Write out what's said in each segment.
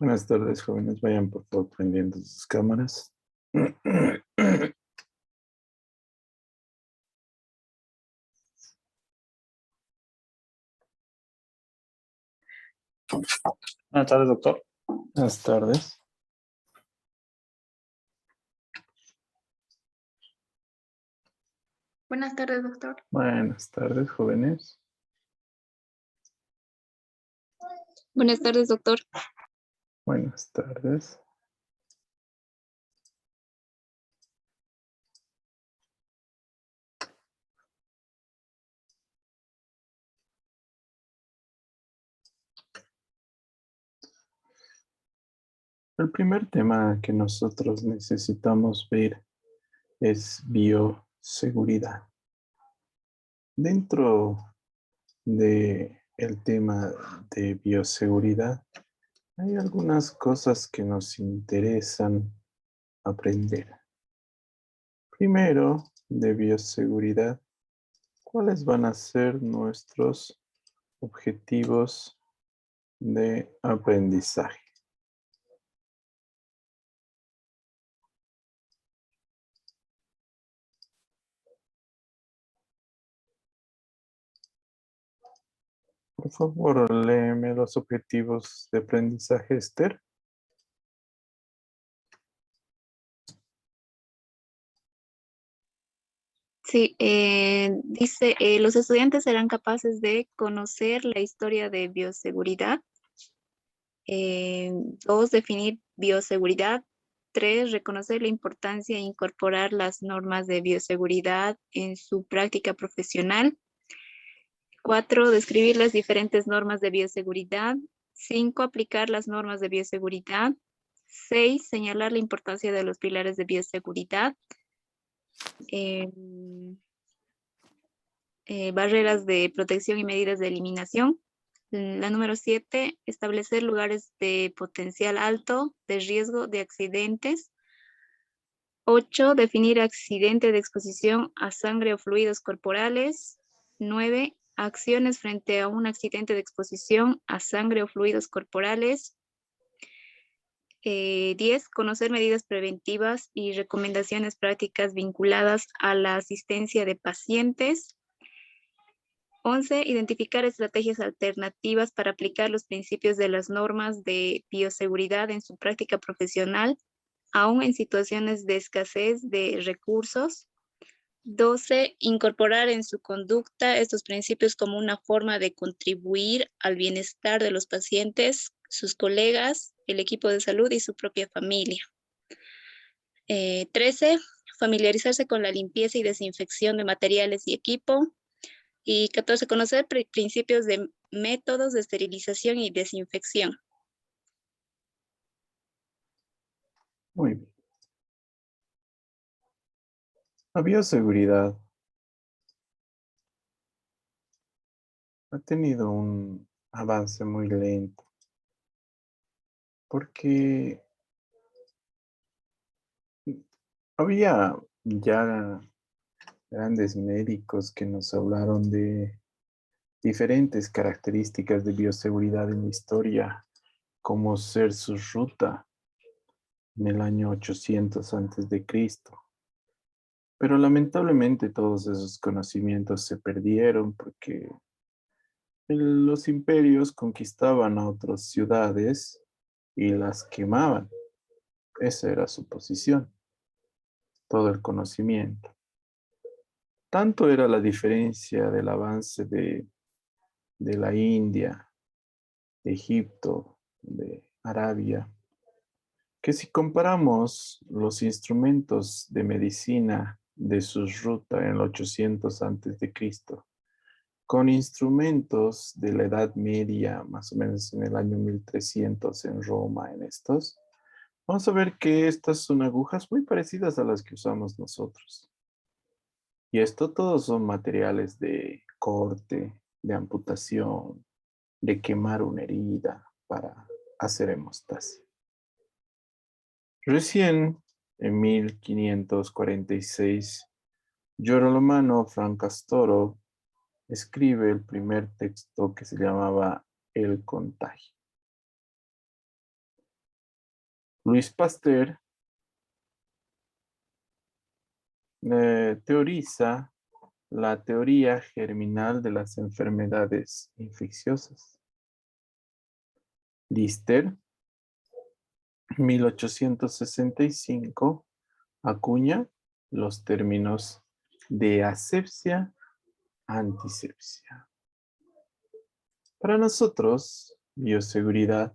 Buenas tardes, jóvenes. Vayan por favor prendiendo sus cámaras. Buenas tardes, doctor. Buenas tardes. Buenas tardes, doctor. Buenas tardes, jóvenes. Buenas tardes, doctor. Buenas tardes. El primer tema que nosotros necesitamos ver es bioseguridad. Dentro del tema de bioseguridad, hay algunas cosas que nos interesan aprender. Primero, de bioseguridad, ¿cuáles van a ser nuestros objetivos de aprendizaje? Por favor, léeme los objetivos de aprendizaje, Esther. Sí, dice, los estudiantes serán capaces de conocer la historia de bioseguridad. 2, definir bioseguridad. 3, reconocer la importancia e incorporar las normas de bioseguridad en su práctica profesional. 4, describir las diferentes normas de bioseguridad. 5, aplicar las normas de bioseguridad. 6, señalar la importancia de los pilares de bioseguridad. Barreras de protección y medidas de eliminación. La número 7, establecer lugares de potencial alto de riesgo de accidentes. 8, definir accidente de exposición a sangre o fluidos corporales. 9, acciones frente a un accidente de exposición a sangre o fluidos corporales. 10, conocer medidas preventivas y recomendaciones prácticas vinculadas a la asistencia de pacientes. 11, identificar estrategias alternativas para aplicar los principios de las normas de bioseguridad en su práctica profesional, aún en situaciones de escasez de recursos. 12, incorporar en su conducta estos principios como una forma de contribuir al bienestar de los pacientes, sus colegas, el equipo de salud y su propia familia. 13, familiarizarse con la limpieza y desinfección de materiales y equipo. Y 14, conocer principios de métodos de esterilización y desinfección. Muy bien. La bioseguridad ha tenido un avance muy lento porque había ya grandes médicos que nos hablaron de diferentes características de bioseguridad en la historia, como ser su ruta en el año 800 antes de Cristo. Pero lamentablemente todos esos conocimientos se perdieron porque los imperios conquistaban a otras ciudades y las quemaban. Esa era su posición, todo el conocimiento. Tanto era la diferencia del avance de la India, de Egipto, de Arabia, que si comparamos los instrumentos de medicina de su ruta en el 800 antes de Cristo con instrumentos de la Edad Media, más o menos en el año 1300 en Roma, en estos, vamos a ver que estas son agujas muy parecidas a las que usamos nosotros. Y esto todos son materiales de corte, de amputación, de quemar una herida para hacer hemostasia. Recién, en 1546, Girolamo Fracastoro escribe el primer texto que se llamaba El Contagio. Louis Pasteur teoriza la teoría germinal de las enfermedades infecciosas. Lister, 1865, acuña los términos de asepsia, antisepsia. Para nosotros, bioseguridad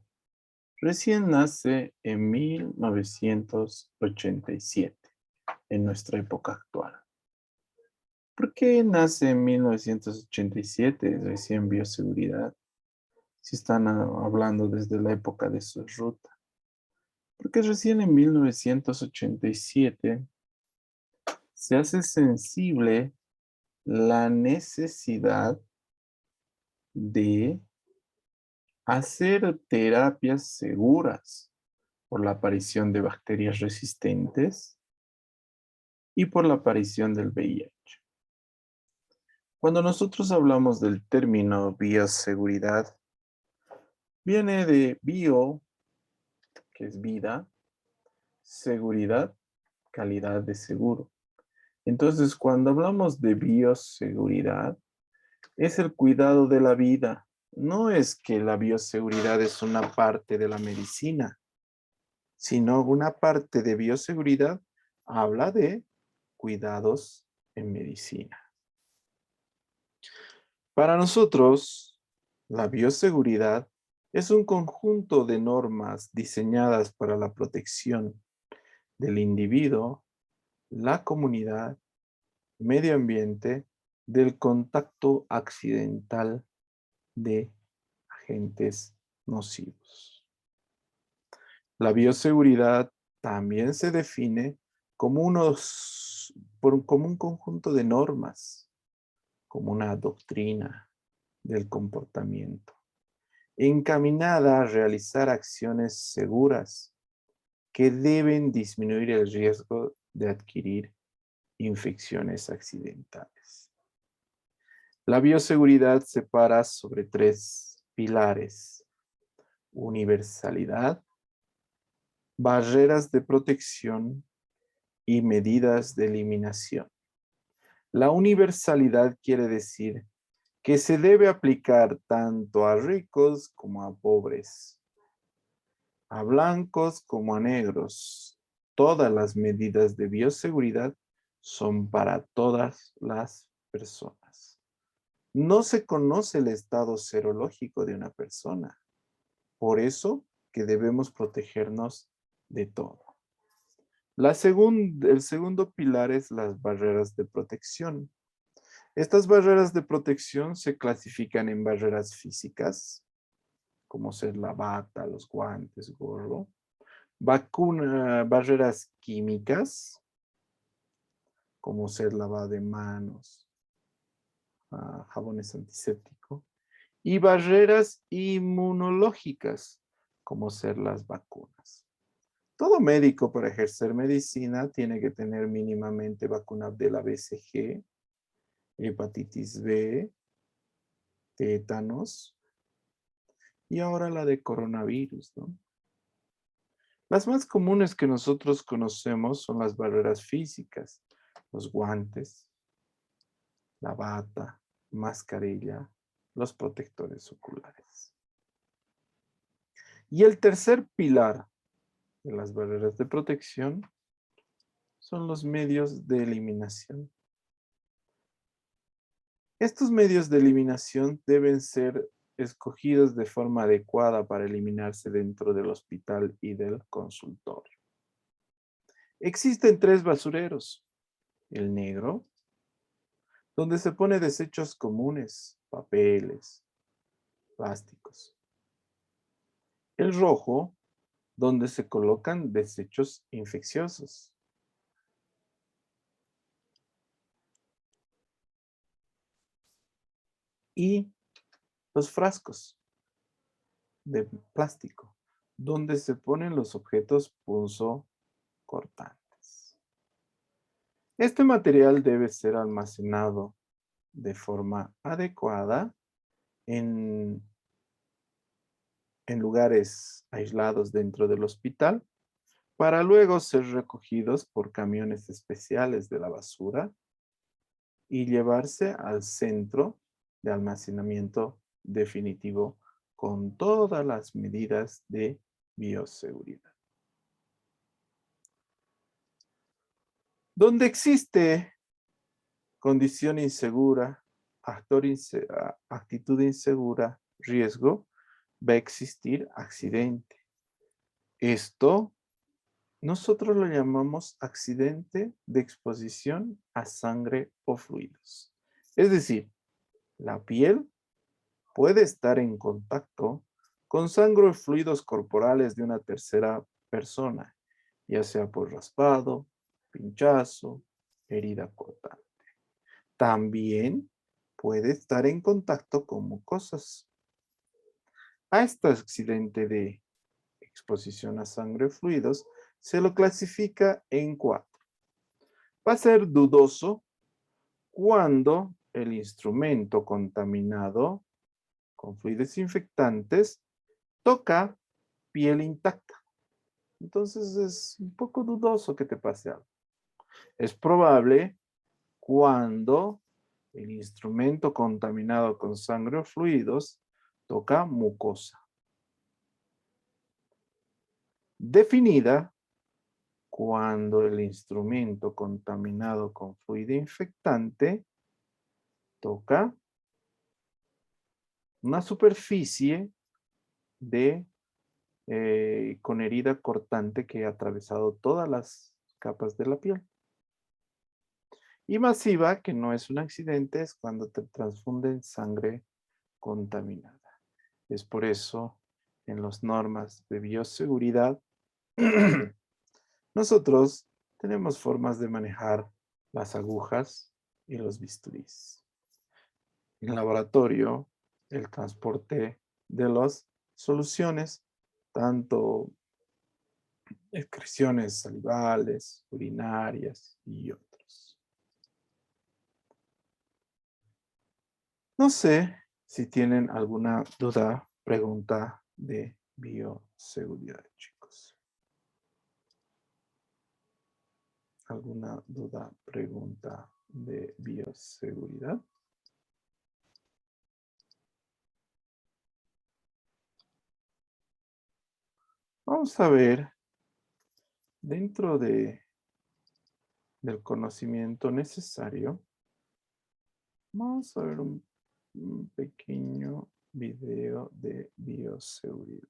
recién nace en 1987, en nuestra época actual. ¿Por qué nace en 1987 recién bioseguridad? Si están hablando desde la época de su ruta. Porque recién en 1987 se hace sensible la necesidad de hacer terapias seguras por la aparición de bacterias resistentes y por la aparición del VIH. Cuando nosotros hablamos del término bioseguridad, viene de bio, que es vida, seguridad, calidad de seguro. Entonces, cuando hablamos de bioseguridad, es el cuidado de la vida. No es que la bioseguridad es una parte de la medicina, sino una parte de bioseguridad habla de cuidados en medicina. Para nosotros, la bioseguridad es un conjunto de normas diseñadas para la protección del individuo, la comunidad, medio ambiente, del contacto accidental de agentes nocivos. La bioseguridad también se define como como un conjunto de normas, como una doctrina del comportamiento, encaminada a realizar acciones seguras que deben disminuir el riesgo de adquirir infecciones accidentales. La bioseguridad se para sobre 3 pilares: universalidad, barreras de protección y medidas de eliminación. La universalidad quiere decir que se debe aplicar tanto a ricos como a pobres, a blancos como a negros. Todas las medidas de bioseguridad son para todas las personas. No se conoce el estado serológico de una persona. Por eso que debemos protegernos de todo. El segundo pilar es las barreras de protección. Estas barreras de protección se clasifican en barreras físicas, como ser la bata, los guantes, gorro. Barreras químicas, como ser lavado de manos, jabones antisépticos. Y barreras inmunológicas, como ser las vacunas. Todo médico para ejercer medicina tiene que tener mínimamente vacuna de la BCG, hepatitis B, tétanos y ahora la de coronavirus, ¿no? Las más comunes que nosotros conocemos son las barreras físicas, los guantes, la bata, mascarilla, los protectores oculares. Y el tercer pilar de las barreras de protección son los medios de eliminación. Estos medios de eliminación deben ser escogidos de forma adecuada para eliminarse dentro del hospital y del consultorio. Existen 3 basureros: el negro, donde se pone desechos comunes, papeles, plásticos; el rojo, donde se colocan desechos infecciosos; y los frascos de plástico, donde se ponen los objetos punzocortantes. Este material debe ser almacenado de forma adecuada en lugares aislados dentro del hospital para luego ser recogidos por camiones especiales de la basura y llevarse al centro de almacenamiento definitivo con todas las medidas de bioseguridad. Donde existe condición insegura, actitud insegura, riesgo, va a existir accidente. Esto nosotros lo llamamos accidente de exposición a sangre o fluidos. Es decir, la piel puede estar en contacto con sangre o fluidos corporales de una tercera persona, ya sea por raspado, pinchazo, herida cortante. También puede estar en contacto con mucosas. A este accidente de exposición a sangre o fluidos se lo clasifica en 4. Va a ser dudoso cuando el instrumento contaminado con fluidos infectantes toca piel intacta. Entonces es un poco dudoso que te pase algo. Es probable cuando el instrumento contaminado con sangre o fluidos toca mucosa. Definida cuando el instrumento contaminado con fluido infectante toca una superficie con herida cortante que ha atravesado todas las capas de la piel. Y masiva, que no es un accidente, es cuando te transfunden sangre contaminada. Es por eso, en las normas de bioseguridad, nosotros tenemos formas de manejar las agujas y los bisturís. En laboratorio, el transporte de las soluciones, tanto excreciones salivales, urinarias y otros. No sé si tienen alguna duda, pregunta de bioseguridad, chicos. ¿Alguna duda, pregunta de bioseguridad? Vamos a ver, dentro del conocimiento necesario, vamos a ver un pequeño video de bioseguridad.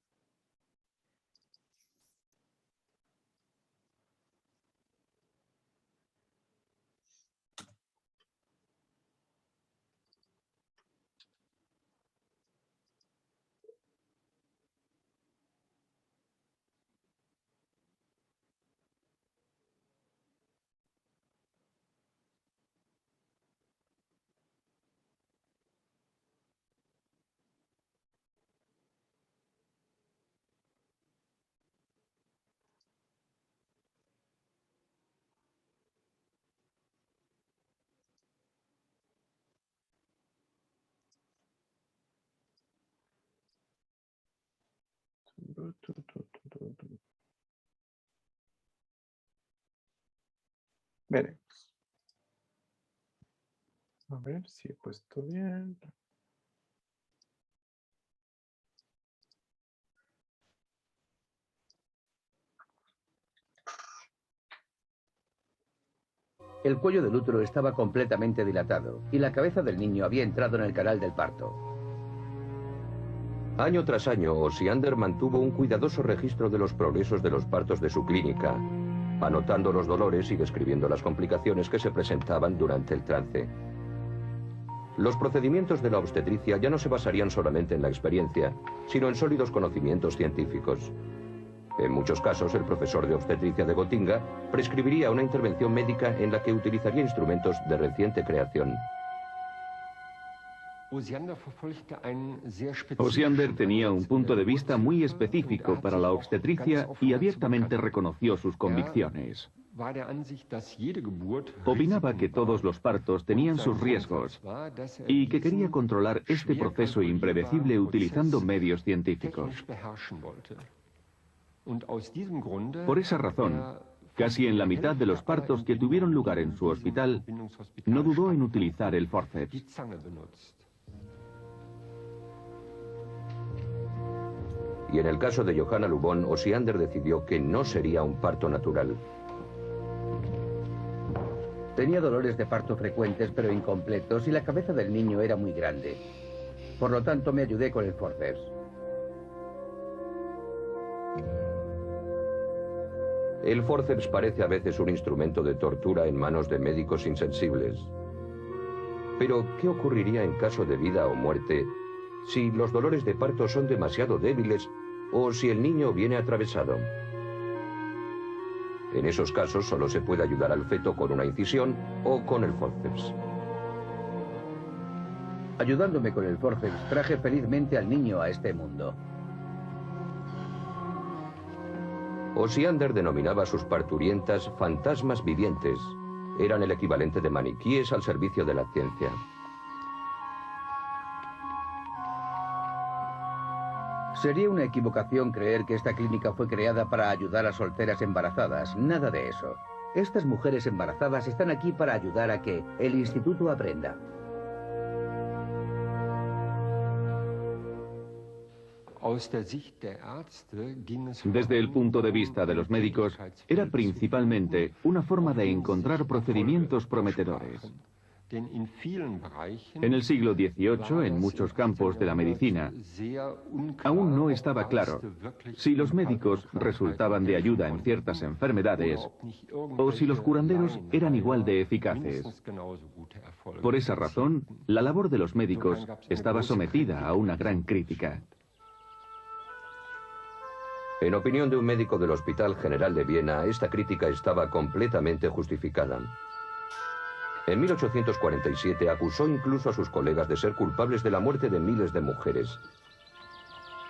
Veremos. A ver si he puesto bien. El cuello del útero estaba completamente dilatado y la cabeza del niño había entrado en el canal del parto. Año tras año, Osiander mantuvo un cuidadoso registro de los progresos de los partos de su clínica, anotando los dolores y describiendo las complicaciones que se presentaban durante el trance. Los procedimientos de la obstetricia ya no se basarían solamente en la experiencia, sino en sólidos conocimientos científicos. En muchos casos, el profesor de obstetricia de Gotinga prescribiría una intervención médica en la que utilizaría instrumentos de reciente creación. Osiander tenía un punto de vista muy específico para la obstetricia y abiertamente reconoció sus convicciones. Opinaba que todos los partos tenían sus riesgos y que quería controlar este proceso impredecible utilizando medios científicos. Por esa razón, casi en la mitad de los partos que tuvieron lugar en su hospital, no dudó en utilizar el forceps. Y en el caso de Johanna Lubón, Osiander decidió que no sería un parto natural. Tenía dolores de parto frecuentes pero incompletos y la cabeza del niño era muy grande. Por lo tanto, me ayudé con el forceps. El forceps parece a veces un instrumento de tortura en manos de médicos insensibles. Pero, ¿qué ocurriría en caso de vida o muerte si los dolores de parto son demasiado débiles o si el niño viene atravesado? En esos casos solo se puede ayudar al feto con una incisión o con el forceps. Ayudándome con el forceps, traje felizmente al niño a este mundo. Osiander denominaba a sus parturientas fantasmas vivientes. Eran el equivalente de maniquíes al servicio de la ciencia. Sería una equivocación creer que esta clínica fue creada para ayudar a solteras embarazadas. Nada de eso. Estas mujeres embarazadas están aquí para ayudar a que el instituto aprenda. Desde el punto de vista de los médicos, era principalmente una forma de encontrar procedimientos prometedores. En el siglo XVIII, en muchos campos de la medicina, aún no estaba claro si los médicos resultaban de ayuda en ciertas enfermedades o si los curanderos eran igual de eficaces. Por esa razón, la labor de los médicos estaba sometida a una gran crítica. En opinión de un médico del Hospital General de Viena, esta crítica estaba completamente justificada. En 1847 acusó incluso a sus colegas de ser culpables de la muerte de miles de mujeres.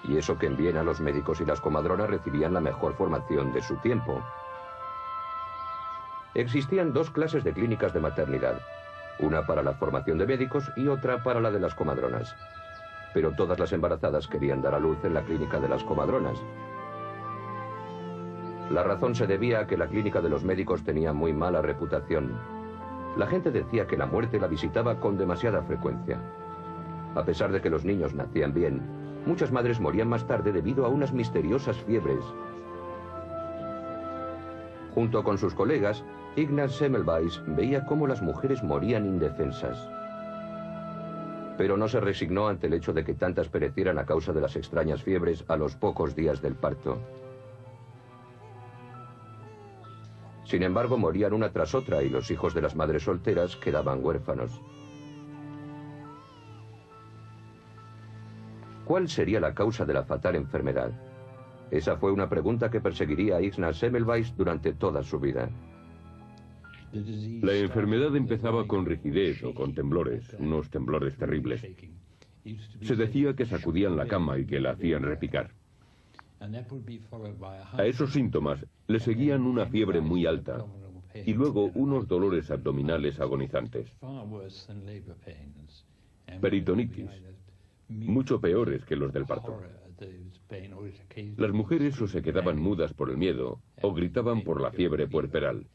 Y eso que en Viena los médicos y las comadronas recibían la mejor formación de su tiempo. Existían dos clases de clínicas de maternidad, una para la formación de médicos y otra para la de las comadronas. Pero todas las embarazadas querían dar a luz en la clínica de las comadronas. La razón se debía a que la clínica de los médicos tenía muy mala reputación. La gente decía que la muerte la visitaba con demasiada frecuencia. A pesar de que los niños nacían bien, muchas madres morían más tarde debido a unas misteriosas fiebres. Junto con sus colegas, Ignaz Semmelweis veía cómo las mujeres morían indefensas. Pero no se resignó ante el hecho de que tantas perecieran a causa de las extrañas fiebres a los pocos días del parto. Sin embargo, morían una tras otra y los hijos de las madres solteras quedaban huérfanos. ¿Cuál sería la causa de la fatal enfermedad? Esa fue una pregunta que perseguiría a Ignaz Semmelweis durante toda su vida. La enfermedad empezaba con rigidez o con temblores, unos temblores terribles. Se decía que sacudían la cama y que la hacían repicar. A esos síntomas le seguían una fiebre muy alta y luego unos dolores abdominales agonizantes. Peritonitis, mucho peores que los del parto. Las mujeres o se quedaban mudas por el miedo o gritaban por la fiebre puerperal.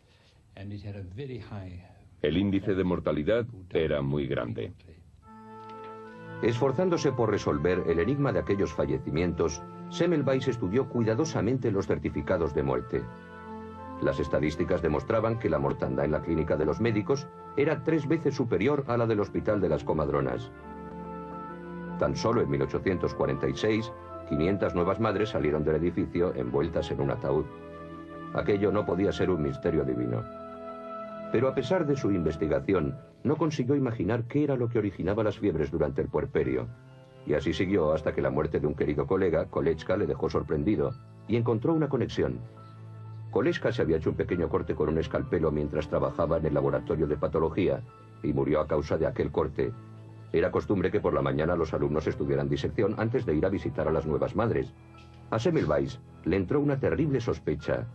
El índice de mortalidad era muy grande. Esforzándose por resolver el enigma de aquellos fallecimientos, Semmelweis estudió cuidadosamente los certificados de muerte. Las estadísticas demostraban que la mortandad en la clínica de los médicos era 3 veces superior a la del hospital de las comadronas. Tan solo en 1846, 500 nuevas madres salieron del edificio envueltas en un ataúd. Aquello no podía ser un misterio divino. Pero a pesar de su investigación, no consiguió imaginar qué era lo que originaba las fiebres durante el puerperio. Y así siguió hasta que la muerte de un querido colega, Kolečka, le dejó sorprendido y encontró una conexión. Kolečka se había hecho un pequeño corte con un escalpelo mientras trabajaba en el laboratorio de patología y murió a causa de aquel corte. Era costumbre que por la mañana los alumnos estudiaran disección antes de ir a visitar a las nuevas madres. A Semmelweis le entró una terrible sospecha.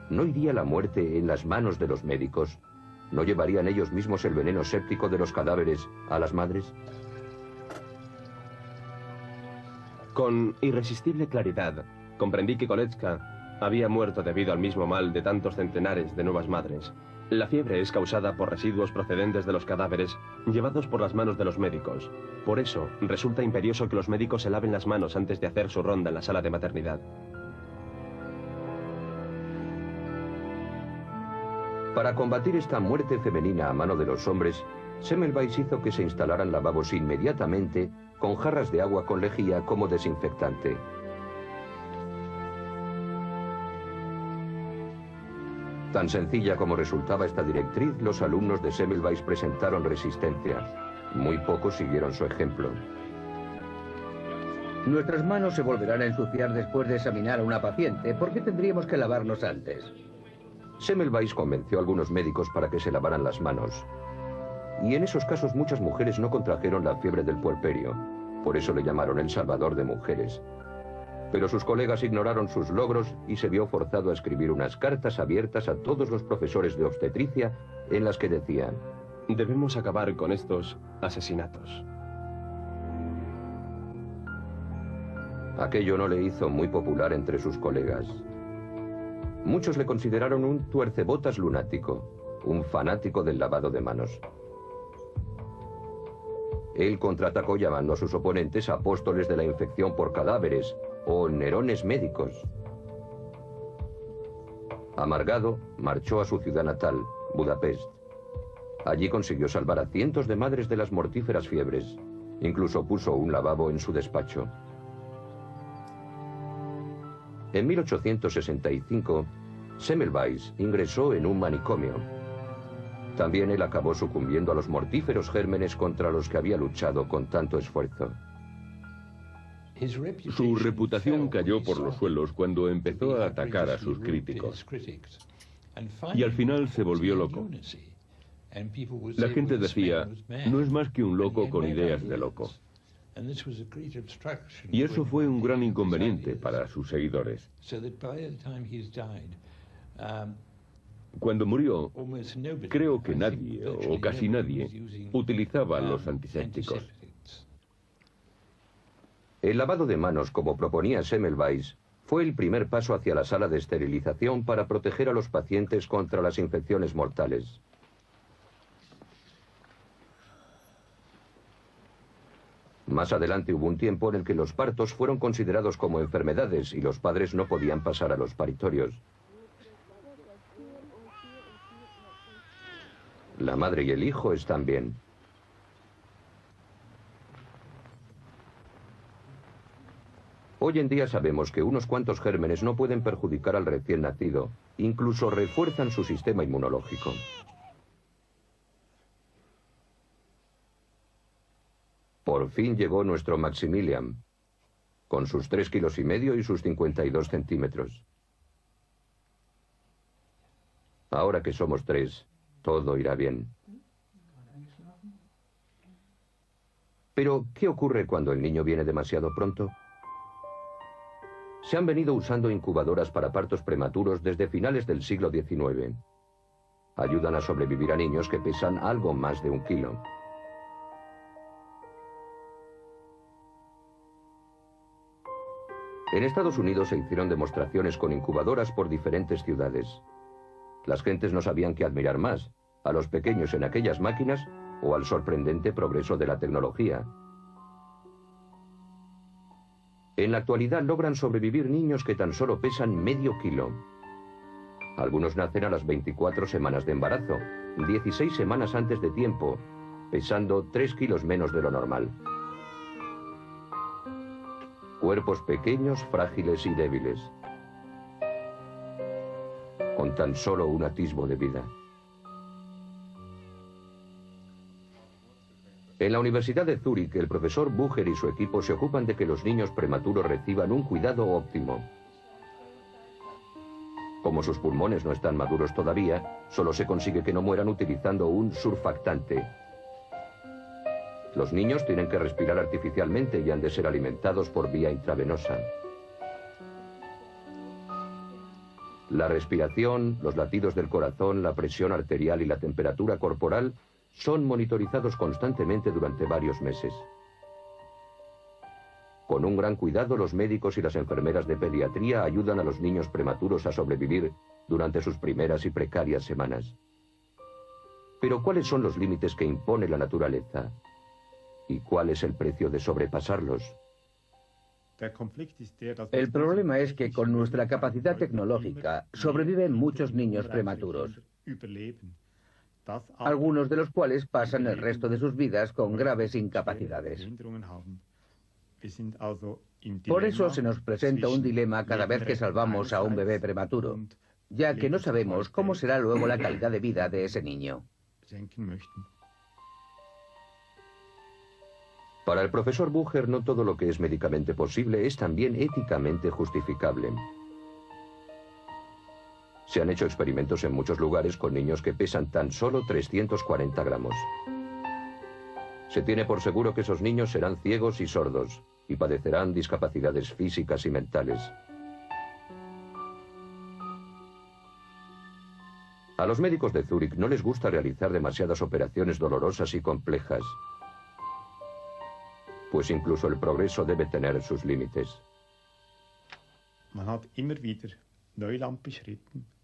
¿No iría la muerte en las manos de los médicos? ¿No llevarían ellos mismos el veneno séptico de los cadáveres a las madres? Con irresistible claridad, comprendí que Kolečka había muerto debido al mismo mal de tantos centenares de nuevas madres. La fiebre es causada por residuos procedentes de los cadáveres llevados por las manos de los médicos. Por eso, resulta imperioso que los médicos se laven las manos antes de hacer su ronda en la sala de maternidad. Para combatir esta muerte femenina a mano de los hombres, Semmelweis hizo que se instalaran lavabos inmediatamente con jarras de agua con lejía como desinfectante. Tan sencilla como resultaba esta directriz, los alumnos de Semmelweis presentaron resistencia. Muy pocos siguieron su ejemplo. Nuestras manos se volverán a ensuciar después de examinar a una paciente. ¿Por qué tendríamos que lavarnos antes? Semmelweis convenció a algunos médicos para que se lavaran las manos. Y en esos casos muchas mujeres no contrajeron la fiebre del puerperio. Por eso le llamaron el salvador de mujeres. Pero sus colegas ignoraron sus logros y se vio forzado a escribir unas cartas abiertas a todos los profesores de obstetricia en las que decían: debemos acabar con estos asesinatos. Aquello no le hizo muy popular entre sus colegas. Muchos le consideraron un tuercebotas lunático, un fanático del lavado de manos. Él contraatacó llamando a sus oponentes apóstoles de la infección por cadáveres o nerones médicos. Amargado, marchó a su ciudad natal, Budapest. Allí consiguió salvar a cientos de madres de las mortíferas fiebres. Incluso puso un lavabo en su despacho. En 1865, Semmelweis ingresó en un manicomio. También él acabó sucumbiendo a los mortíferos gérmenes contra los que había luchado con tanto esfuerzo. Su reputación cayó por los suelos cuando empezó a atacar a sus críticos. Y al final se volvió loco. La gente decía, no es más que un loco con ideas de loco. Y eso fue un gran inconveniente para sus seguidores. Cuando murió, creo que nadie, o casi nadie, utilizaba los antisépticos. El lavado de manos, como proponía Semmelweis, fue el primer paso hacia la sala de esterilización para proteger a los pacientes contra las infecciones mortales. Más adelante hubo un tiempo en el que los partos fueron considerados como enfermedades y los padres no podían pasar a los paritorios. La madre y el hijo están bien. Hoy en día sabemos que unos cuantos gérmenes no pueden perjudicar al recién nacido, incluso refuerzan su sistema inmunológico. Por fin llegó nuestro Maximilian, con sus 3,5 kilos y sus 52 centímetros. Ahora que somos 3, todo irá bien. Pero, ¿qué ocurre cuando el niño viene demasiado pronto? Se han venido usando incubadoras para partos prematuros desde finales del siglo XIX. Ayudan a sobrevivir a niños que pesan algo más de 1 kilo. En Estados Unidos se hicieron demostraciones con incubadoras por diferentes ciudades. Las gentes no sabían qué admirar más, a los pequeños en aquellas máquinas o al sorprendente progreso de la tecnología. En la actualidad logran sobrevivir niños que tan solo pesan medio kilo. Algunos nacen a las 24 semanas de embarazo, 16 semanas antes de tiempo, pesando 3 kilos menos de lo normal. Cuerpos pequeños, frágiles y débiles, con tan solo un atisbo de vida. En la Universidad de Zúrich, el profesor Bucher y su equipo se ocupan de que los niños prematuros reciban un cuidado óptimo. Como sus pulmones no están maduros todavía, solo se consigue que no mueran utilizando un surfactante. Los niños tienen que respirar artificialmente y han de ser alimentados por vía intravenosa. La respiración, los latidos del corazón, la presión arterial y la temperatura corporal son monitorizados constantemente durante varios meses. Con un gran cuidado, los médicos y las enfermeras de pediatría ayudan a los niños prematuros a sobrevivir durante sus primeras y precarias semanas. Pero ¿cuáles son los límites que impone la naturaleza? ¿Y cuál es el precio de sobrepasarlos? El problema es que con nuestra capacidad tecnológica sobreviven muchos niños prematuros, algunos de los cuales pasan el resto de sus vidas con graves incapacidades. Por eso se nos presenta un dilema cada vez que salvamos a un bebé prematuro, ya que no sabemos cómo será luego la calidad de vida de ese niño. Para el profesor Bucher, no todo lo que es médicamente posible es también éticamente justificable. Se han hecho experimentos en muchos lugares con niños que pesan tan solo 340 gramos. Se tiene por seguro que esos niños serán ciegos y sordos y padecerán discapacidades físicas y mentales. A los médicos de Zúrich no les gusta realizar demasiadas operaciones dolorosas y complejas, pues incluso el progreso debe tener sus límites.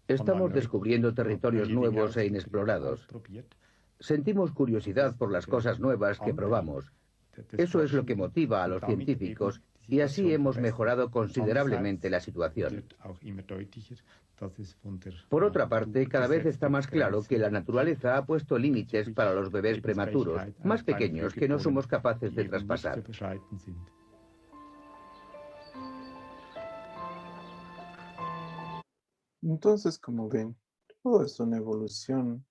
Estamos descubriendo territorios nuevos e inexplorados. Sentimos curiosidad por las cosas nuevas que probamos. Eso es lo que motiva a los científicos y así hemos mejorado considerablemente la situación. Por otra parte, cada vez está más claro que la naturaleza ha puesto límites para los bebés prematuros, más pequeños, que no somos capaces de traspasar. Entonces, como ven, todo es una evolución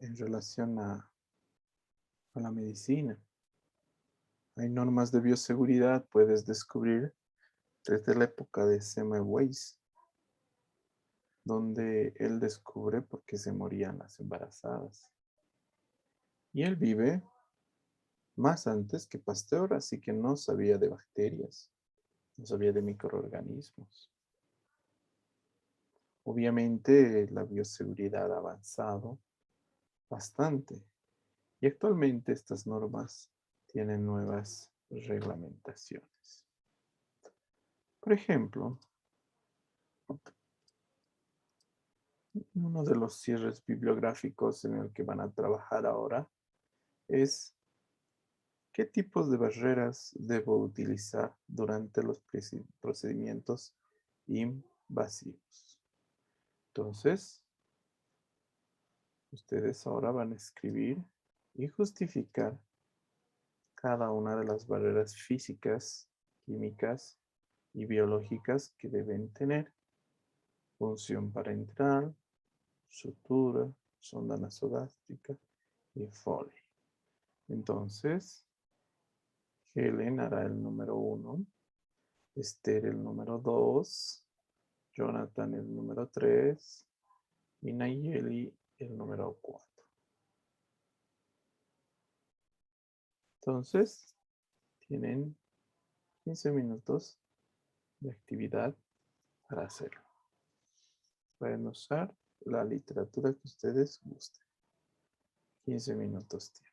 en relación a la medicina. Hay normas de bioseguridad, puedes descubrir desde la época de Semmelweis, donde él descubre por qué se morían las embarazadas. Y él vive más antes que Pasteur, así que no sabía de bacterias, no sabía de microorganismos. Obviamente la bioseguridad ha avanzado bastante y actualmente estas normas tienen nuevas reglamentaciones. Por ejemplo, uno de los cierres bibliográficos en el que van a trabajar ahora es qué tipos de barreras debo utilizar durante los procedimientos invasivos. Entonces, ustedes ahora van a escribir y justificar cada una de las barreras físicas, químicas y biológicas que deben tener. Función parenteral, sutura, sonda nasogástrica y Foley. Entonces, Helen hará el número 1, Esther el número 2, Jonathan el número 3 y Nayeli el número 4. Entonces, tienen 15 minutos de actividad para hacerlo. Pueden usar la literatura que ustedes gusten. 15 minutos tienen.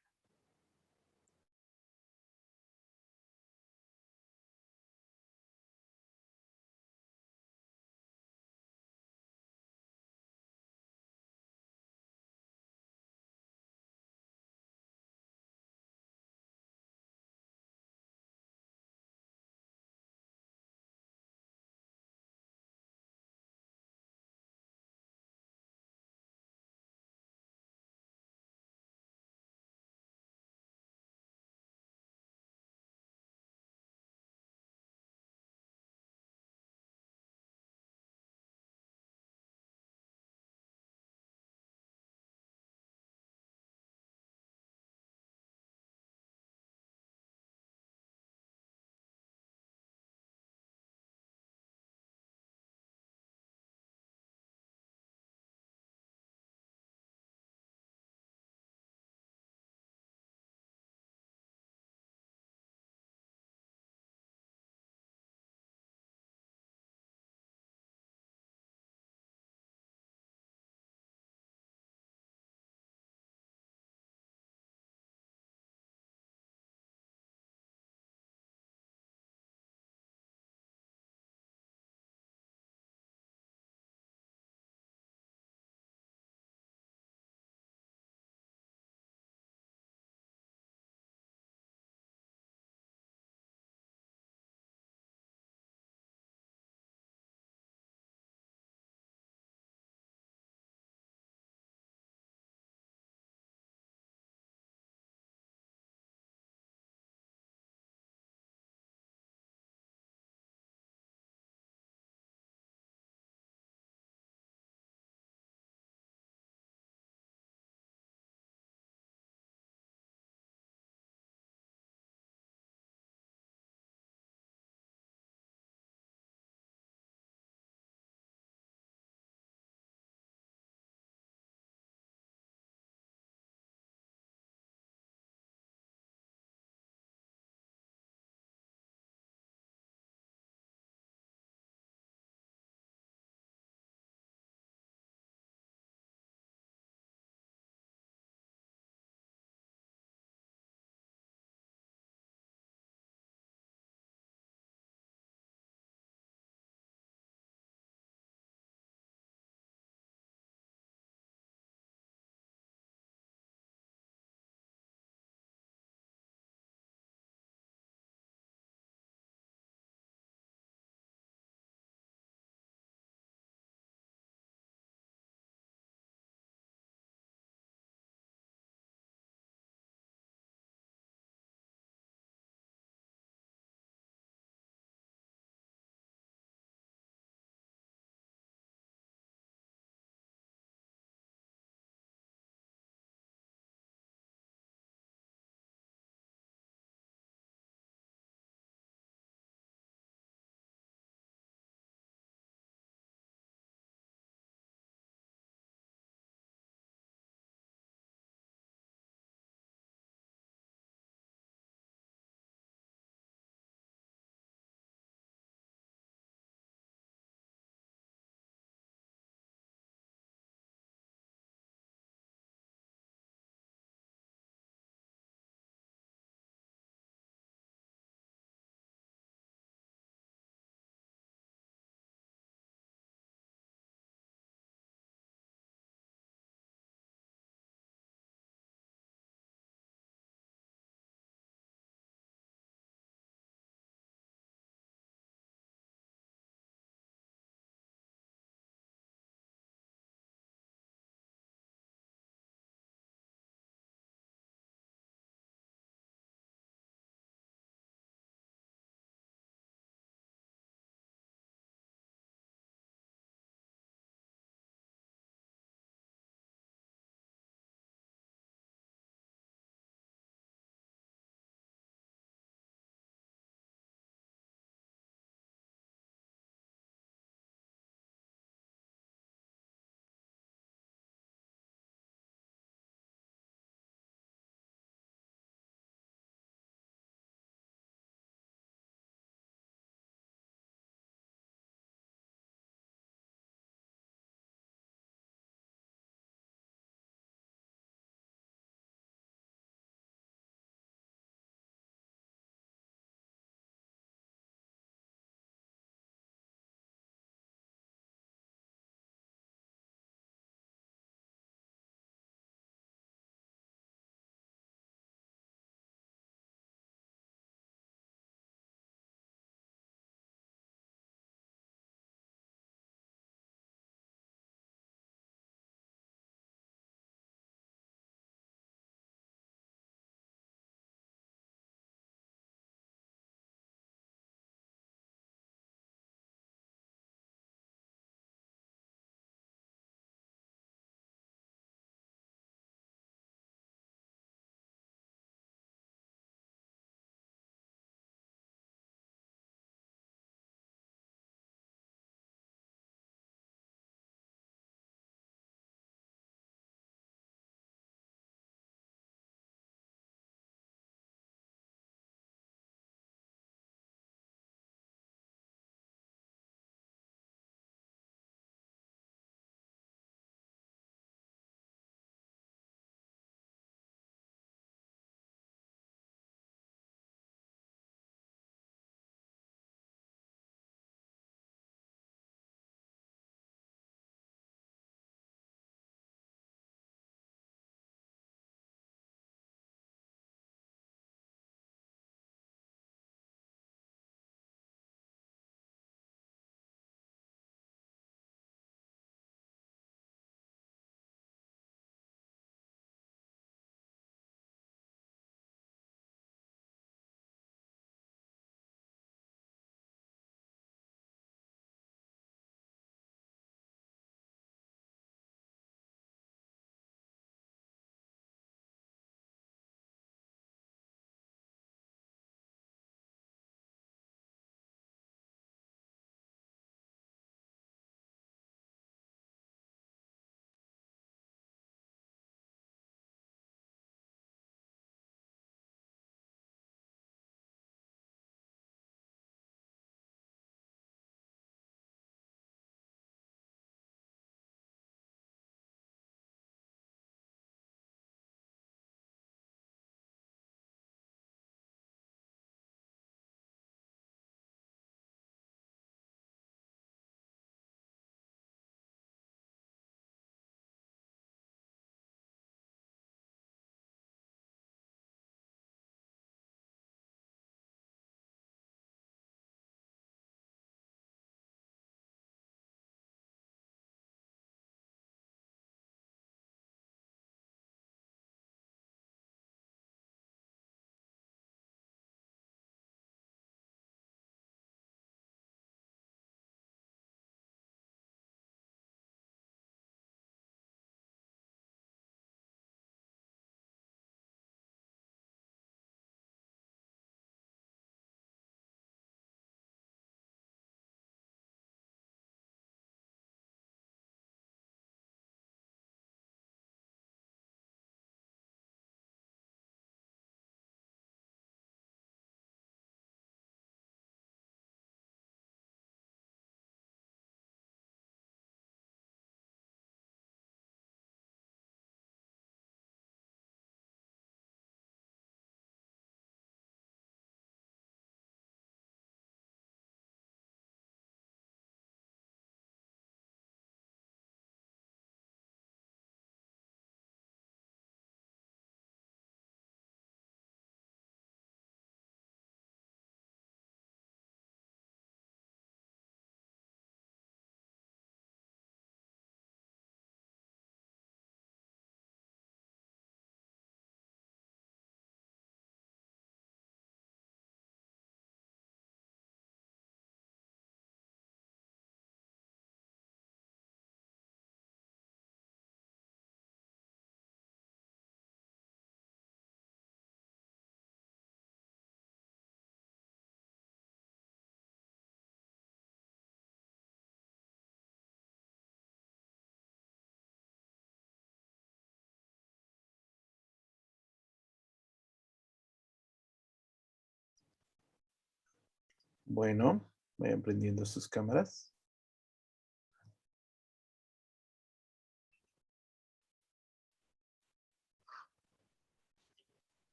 Bueno, vayan prendiendo sus cámaras.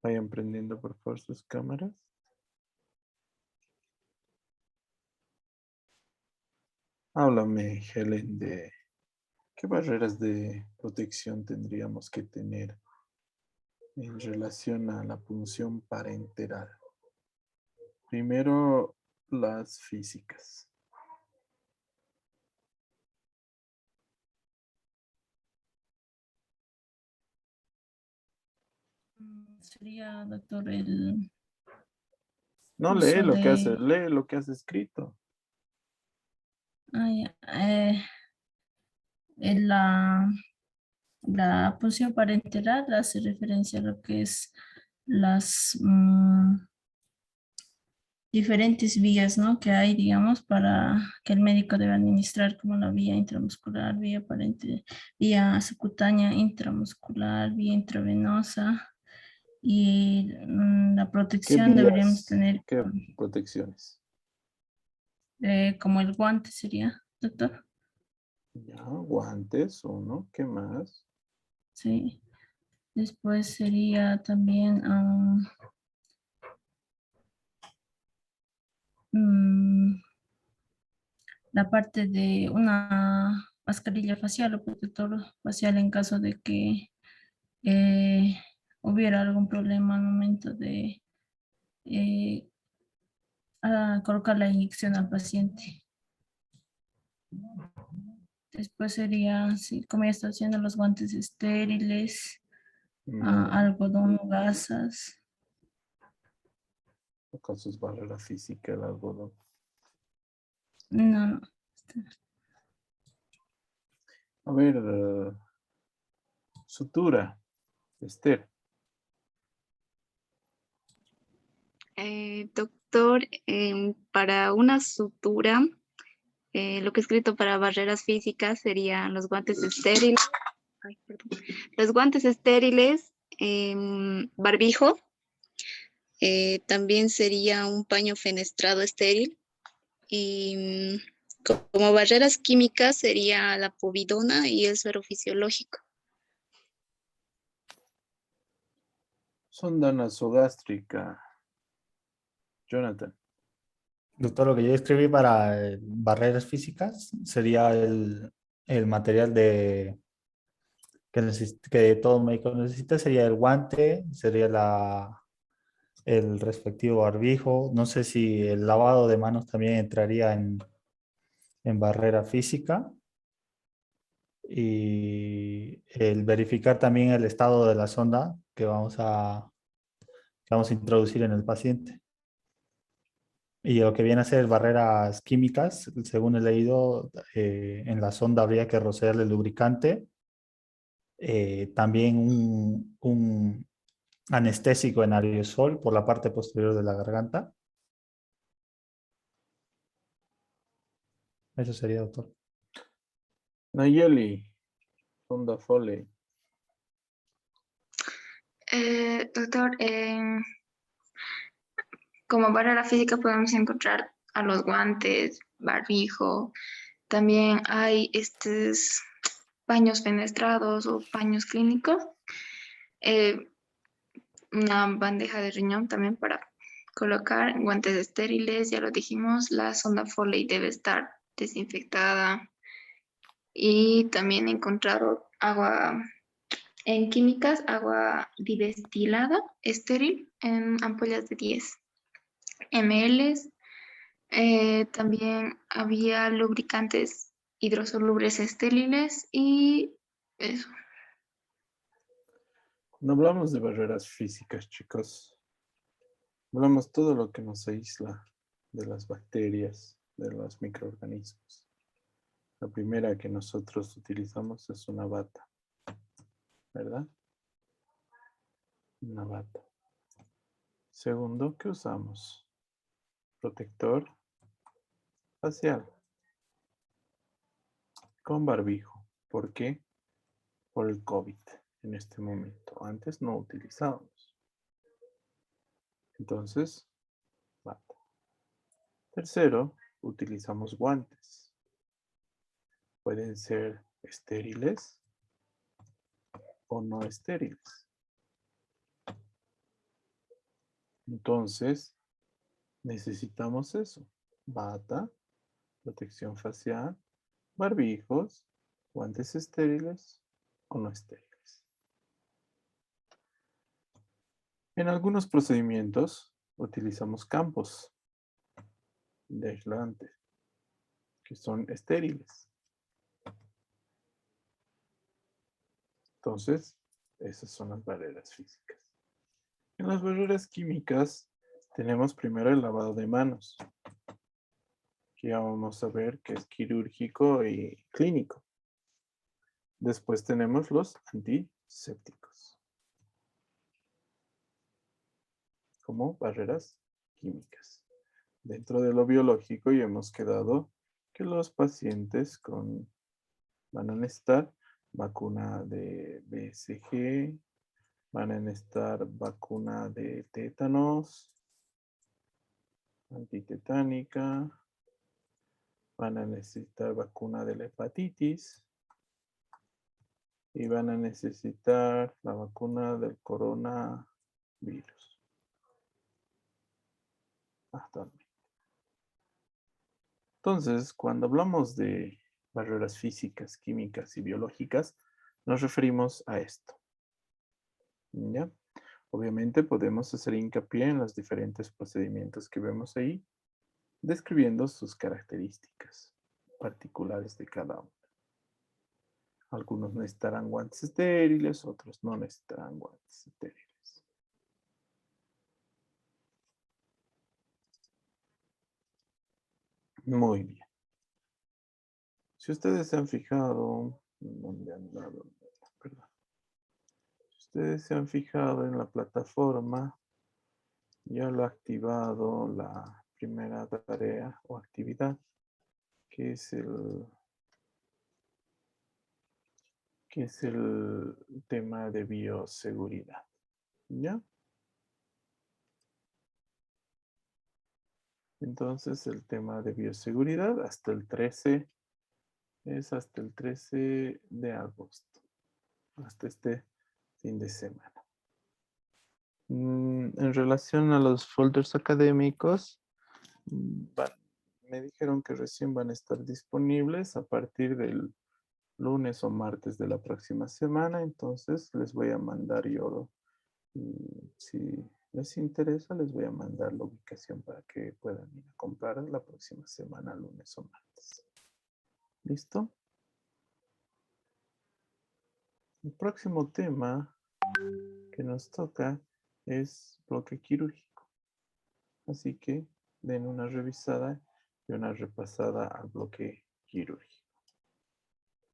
Vayan prendiendo por favor sus cámaras. Háblame, Helen, de qué barreras de protección tendríamos que tener en relación a la punción parenteral. Primero, las físicas. Sería, doctor, el No lee uso lo que hace, de... lee lo que has escrito. En la punción parenteral hace referencia a lo que es las diferentes vías, ¿no?, que hay, digamos, para que el médico debe administrar, como la vía intramuscular, vía vía subcutánea intramuscular, vía intravenosa, y la ¿Qué protección deberíamos vías? tener ¿Qué protecciones? como el guante sería, doctor. Ya, guantes, uno. ¿Qué más? Sí. Después sería también la parte de una mascarilla facial o protector facial en caso de que hubiera algún problema al momento de eh, colocar la inyección al paciente. Después sería, sí, como ya está haciendo, los guantes estériles, algodón, gasas. Con sus barreras físicas, el algodón. No. A ver, sutura, Esther. Doctor, para una sutura, lo que he escrito para barreras físicas serían los guantes estériles. Ay, perdón. Los guantes estériles, barbijo. También sería un paño fenestrado estéril. Y como barreras químicas sería la povidona y el suero fisiológico. Sonda nasogástrica. Jonathan. Doctor, lo que yo escribí para barreras físicas sería el material que todo médico necesita, sería el guante, sería el respectivo barbijo. No sé si el lavado de manos también entraría en barrera física. Y el verificar también el estado de la sonda que vamos a introducir en el paciente. Y lo que viene a ser barreras químicas, según he leído, en la sonda habría que rociarle lubricante, también un anestésico en aerosol por la parte posterior de la garganta. Eso sería, doctor. Nayeli, sonda Foley. Doctor, como barrera física podemos encontrar a los guantes, barbijo. También hay estos paños fenestrados o paños clínicos. Una bandeja de riñón también para colocar, guantes estériles, ya lo dijimos. La sonda Foley debe estar desinfectada. Y también he encontrado agua en químicas, agua didestilada estéril en ampollas de 10 ml. También había lubricantes hidrosolubles estériles y eso. No hablamos de barreras físicas, chicos. Hablamos todo lo que nos aísla de las bacterias, de los microorganismos. La primera que nosotros utilizamos es una bata, ¿verdad? Una bata. Segundo, ¿qué usamos? Protector facial con barbijo. ¿Por qué? Por el COVID. en este momento. Antes no utilizábamos. Entonces, bata. Tercero, utilizamos guantes. Pueden ser estériles o no estériles. Entonces, necesitamos eso. Bata, protección facial, barbijos, guantes estériles o no estériles. En algunos procedimientos utilizamos campos de aislante que son estériles. Entonces, esas son las barreras físicas. En las barreras químicas tenemos primero el lavado de manos, que ya vamos a ver que es quirúrgico y clínico. Después tenemos los antisépticos, como barreras químicas. Dentro de lo biológico ya hemos quedado que los pacientes van a necesitar vacuna de BCG, van a necesitar vacuna de tétanos, antitetánica, van a necesitar vacuna de la hepatitis y van a necesitar la vacuna del coronavirus. Actualmente. Entonces, cuando hablamos de barreras físicas, químicas y biológicas, nos referimos a esto. ¿Ya? Obviamente podemos hacer hincapié en los diferentes procedimientos que vemos ahí, describiendo sus características particulares de cada uno. Algunos necesitarán guantes estériles, otros no necesitarán guantes estériles. Muy bien. Si ustedes se han fijado, ¿dónde han dado? Perdón. Si ustedes se han fijado en la plataforma, ya lo ha activado la primera tarea o actividad, que es el tema de bioseguridad. ¿Ya? Entonces, el tema de bioseguridad hasta el 13 es hasta el 13 de agosto, hasta este fin de semana. En relación a los folders académicos, me dijeron que recién van a estar disponibles a partir del lunes o martes de la próxima semana, entonces les voy a mandar yo, si les interesa, les voy a mandar la ubicación para que puedan ir a comprar la próxima semana, lunes o martes. ¿Listo? El próximo tema que nos toca es bloque quirúrgico. Así que den una revisada y una repasada al bloque quirúrgico.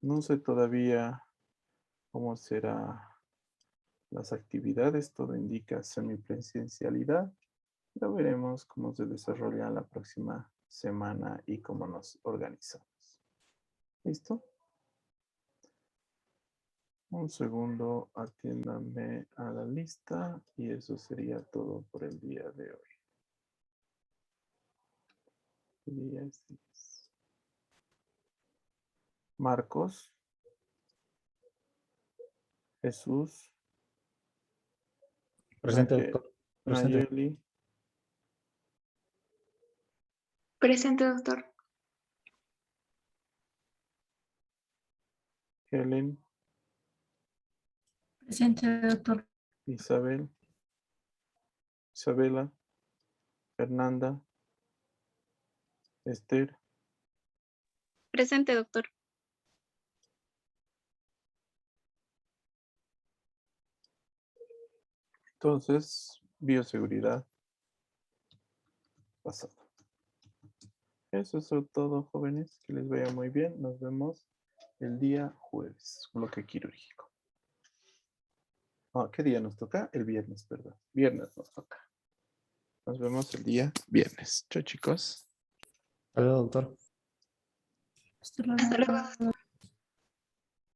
No sé todavía cómo serán las actividades, todo indica semipresencialidad. Ya veremos cómo se desarrolla la próxima semana y cómo nos organizamos. ¿Listo? Un segundo, atiéndanme a la lista y eso sería todo por el día de hoy. Día 6. Marcos. Jesús. Presente, doctor. Presente. Nayeli. Presente, doctor. Helen. Presente, doctor. Isabel. Isabela. Fernanda. Esther. Presente, doctor. Entonces, bioseguridad. Pasado. Eso es todo, jóvenes. Que les vaya muy bien. Nos vemos el día jueves. Bloque quirúrgico. ¿Qué día nos toca? El viernes, perdón. Viernes nos toca. Nos vemos el día viernes. Chao, chicos. Hasta luego, doctor. Hasta luego. Hasta luego.